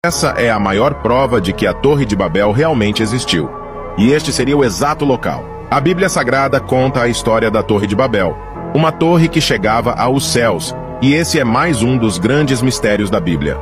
Essa é a maior prova de que a Torre de Babel realmente existiu. E este seria o exato local. A Bíblia Sagrada conta a história da Torre de Babel, uma torre que chegava aos céus, e esse é mais um dos grandes mistérios da Bíblia.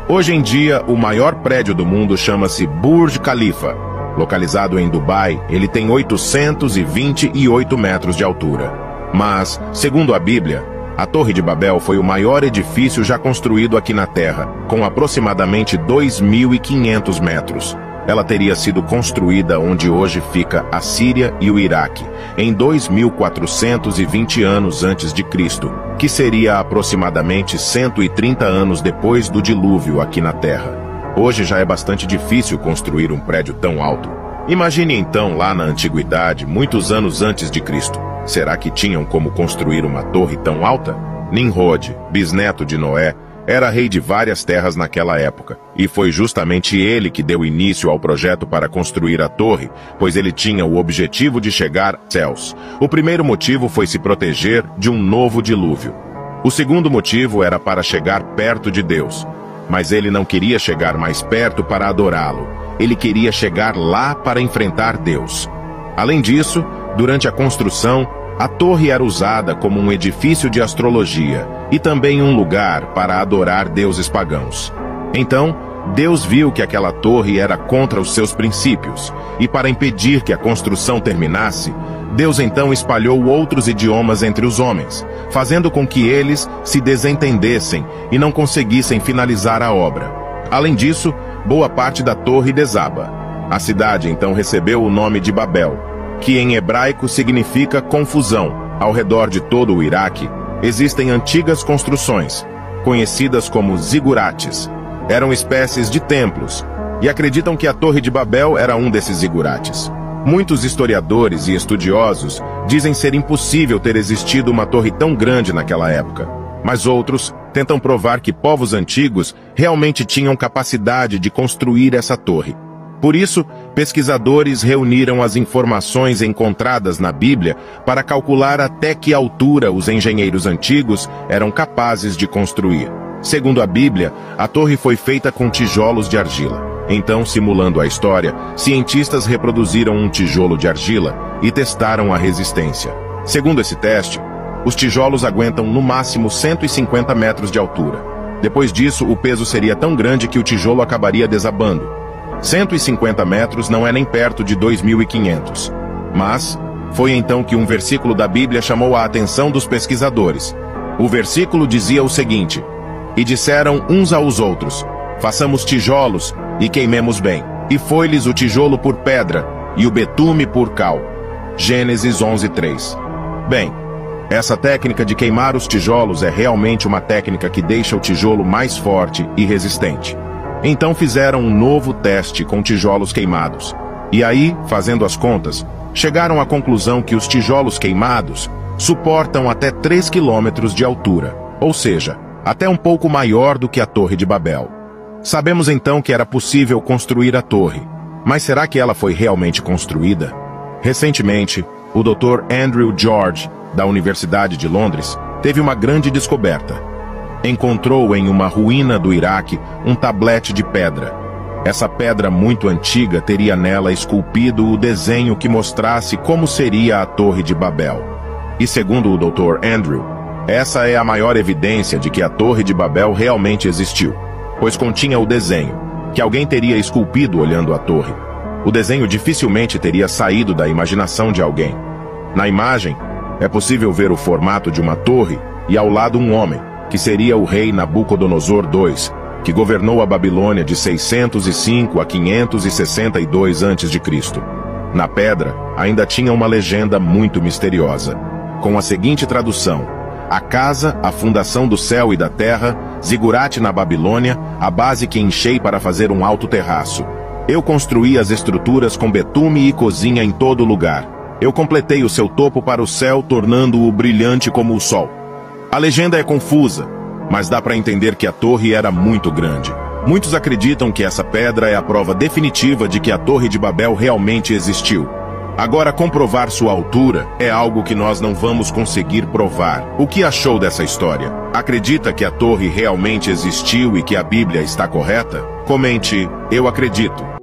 Hoje em dia, o maior prédio do mundo chama-se Burj Khalifa. Localizado em Dubai, ele tem 828 metros de altura. Mas, segundo a Bíblia, a Torre de Babel foi o maior edifício já construído aqui na Terra, com aproximadamente 2.500 metros. Ela teria sido construída onde hoje fica a Síria e o Iraque, em 2.420 anos antes de Cristo, que seria aproximadamente 130 anos depois do dilúvio aqui na Terra. Hoje já é bastante difícil construir um prédio tão alto. Imagine então lá na antiguidade, muitos anos antes de Cristo. Será que tinham como construir uma torre tão alta? Nimrod, bisneto de Noé, era rei de várias terras naquela época, e foi justamente ele que deu início ao projeto para construir a torre, pois ele tinha o objetivo de chegar aos céus. O primeiro motivo foi se proteger de um novo dilúvio. O segundo motivo era para chegar perto de Deus. Mas ele não queria chegar mais perto para adorá-lo. Ele queria chegar lá para enfrentar Deus. Além disso, durante a construção, a torre era usada como um edifício de astrologia e também um lugar para adorar deuses pagãos. Então, Deus viu que aquela torre era contra os seus princípios, e para impedir que a construção terminasse, Deus então espalhou outros idiomas entre os homens, fazendo com que eles se desentendessem e não conseguissem finalizar a obra. Além disso, boa parte da torre desaba. A cidade então recebeu o nome de Babel, que em hebraico significa confusão. Ao redor de todo o Iraque, existem antigas construções, conhecidas como zigurates. Eram espécies de templos, e acreditam que a Torre de Babel era um desses zigurates. Muitos historiadores e estudiosos dizem ser impossível ter existido uma torre tão grande naquela época, mas outros tentam provar que povos antigos realmente tinham capacidade de construir essa torre. Por isso, pesquisadores reuniram as informações encontradas na Bíblia para calcular até que altura os engenheiros antigos eram capazes de construir. Segundo a Bíblia, a torre foi feita com tijolos de argila. Então, simulando a história, cientistas reproduziram um tijolo de argila e testaram a resistência. Segundo esse teste, os tijolos aguentam no máximo 150 metros de altura. Depois disso, o peso seria tão grande que o tijolo acabaria desabando. 150 metros não é nem perto de 2.500. Mas foi então que um versículo da Bíblia chamou a atenção dos pesquisadores. O versículo dizia o seguinte: "E disseram uns aos outros, façamos tijolos e queimemos bem. E foi-lhes o tijolo por pedra e o betume por cal." Gênesis 11:3. Bem, essa técnica de queimar os tijolos é realmente uma técnica que deixa o tijolo mais forte e resistente. Então fizeram um novo teste com tijolos queimados. E aí, fazendo as contas, chegaram à conclusão que os tijolos queimados suportam até 3 quilômetros de altura, ou seja, até um pouco maior do que a Torre de Babel. Sabemos então que era possível construir a torre, mas será que ela foi realmente construída? Recentemente, o Dr. Andrew George, da Universidade de Londres, teve uma grande descoberta. Encontrou em uma ruína do Iraque um tablete de pedra. Essa pedra muito antiga teria nela esculpido o desenho que mostrasse como seria a Torre de Babel. E segundo o Dr. Andrew, essa é a maior evidência de que a Torre de Babel realmente existiu, pois continha o desenho, que alguém teria esculpido olhando a torre. O desenho dificilmente teria saído da imaginação de alguém. Na imagem, é possível ver o formato de uma torre e ao lado um homem, que seria o rei Nabucodonosor II, que governou a Babilônia de 605 a 562 a.C. Na pedra, ainda tinha uma legenda muito misteriosa, com a seguinte tradução: "A casa, a fundação do céu e da terra, zigurate na Babilônia, a base que enchei para fazer um alto terraço. Eu construí as estruturas com betume e cozinha em todo lugar. Eu completei o seu topo para o céu, tornando-o brilhante como o sol." A legenda é confusa, mas dá para entender que a torre era muito grande. Muitos acreditam que essa pedra é a prova definitiva de que a Torre de Babel realmente existiu. Agora, comprovar sua altura é algo que nós não vamos conseguir provar. O que achou dessa história? Acredita que a torre realmente existiu e que a Bíblia está correta? Comente: eu acredito.